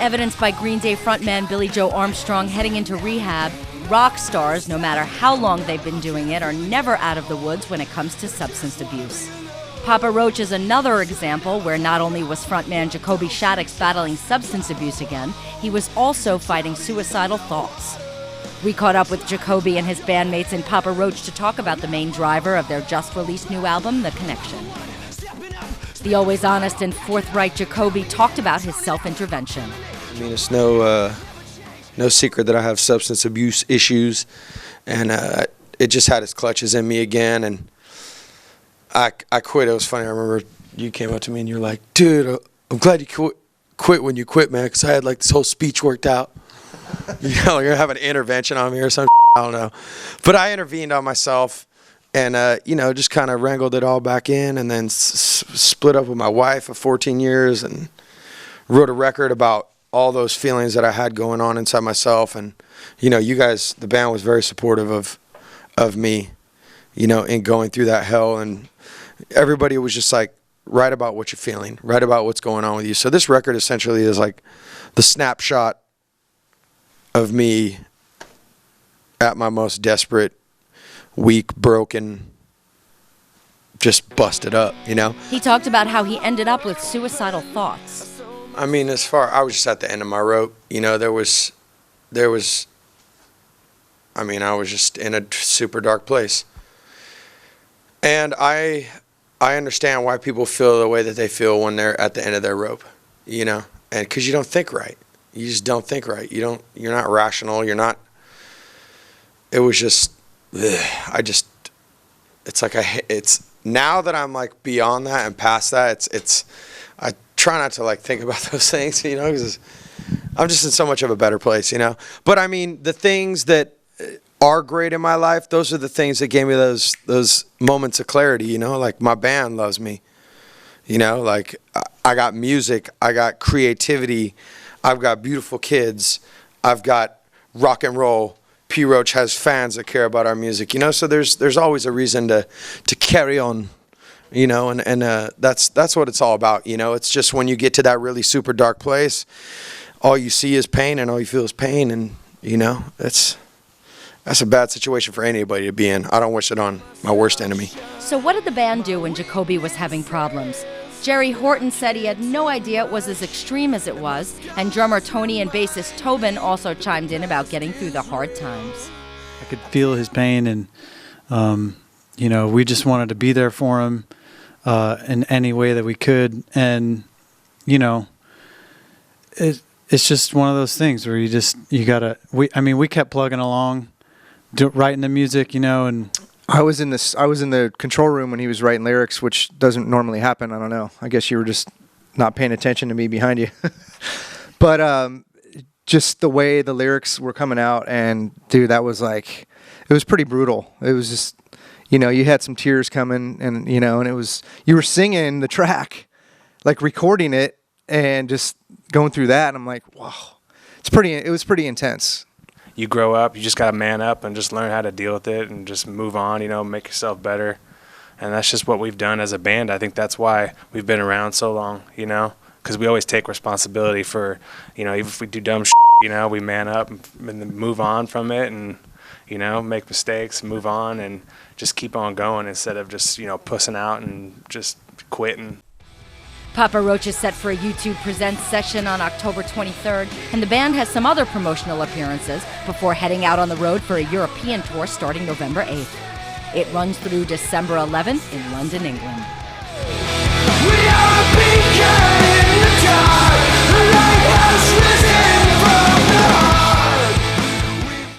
evidenced by Green Day frontman Billy Joe Armstrong heading into rehab, rock stars, no matter how long they've been doing it, are never out of the woods when it comes to substance abuse. Papa Roach is another example where not only was frontman Jacoby Shaddix battling substance abuse again, he was also fighting suicidal thoughts. We caught up with Jacoby and his bandmates in Papa Roach to talk about the main driver of their just-released new album, The Connection. The always honest and forthright Jacoby talked about his self-intervention. I mean, it's no secret that I have substance abuse issues, and it just had its clutches in me again, and I quit. It was funny. I remember you came up to me and you're like, dude, I'm glad you quit when you quit, man, because I had like this whole speech worked out. You know, you're going to have an intervention on me or something. I don't know. But I intervened on myself and, just kind of wrangled it all back in, and then split up with my wife of 14 years and wrote a record about all those feelings that I had going on inside myself. And, you guys, the band was very supportive of me, in going through that hell. And everybody was just like, write about what you're feeling, write about what's going on with you. So this record essentially is like the snapshot of me at my most desperate, weak, broken, just busted up, He talked about how he ended up with suicidal thoughts. I mean, I was just at the end of my rope. I was just in a super dark place. And I understand why people feel the way that they feel when they're at the end of their rope, and because you don't think right. You just don't think right. You're not rational. It was just, it's now that I'm like beyond that and past that, I try not to like think about those things, because I'm just in so much of a better place, But I mean, the things that are great in my life, those are the things that gave me those moments of clarity, like my band loves me, like I got music, I got creativity, I've got beautiful kids, I've got rock and roll. P. Roach has fans that care about our music, so there's always a reason to carry on, and that's what it's all about, It's just when you get to that really super dark place, all you see is pain and all you feel is pain, and that's a bad situation for anybody to be in. I don't wish it on my worst enemy. So what did the band do when Jacoby was having problems? Jerry Horton said he had no idea it was as extreme as it was, and drummer Tony and bassist Tobin also chimed in about getting through the hard times. I could feel his pain, and we just wanted to be there for him in any way that we could, and it's just one of those things where we kept plugging along, writing the music, and I was in the control room when he was writing lyrics, which doesn't normally happen. I don't know. I guess you were just not paying attention to me behind you. But just the way the lyrics were coming out, and dude, that was like, it was pretty brutal. It was just, you had some tears coming, and and it was, you were singing the track, like recording it and just going through that, and I'm like, wow, it was pretty intense. You grow up, you just got to man up and just learn how to deal with it and just move on, make yourself better. And that's just what we've done as a band. I think that's why we've been around so long, because we always take responsibility for, even if we do dumb shit, we man up and then move on from it and, make mistakes, move on and just keep on going instead of just, pussing out and just quitting. Papa Roach is set for a YouTube Presents session on October 23rd, and the band has some other promotional appearances before heading out on the road for a European tour starting November 8th. It runs through December 11th in London, England.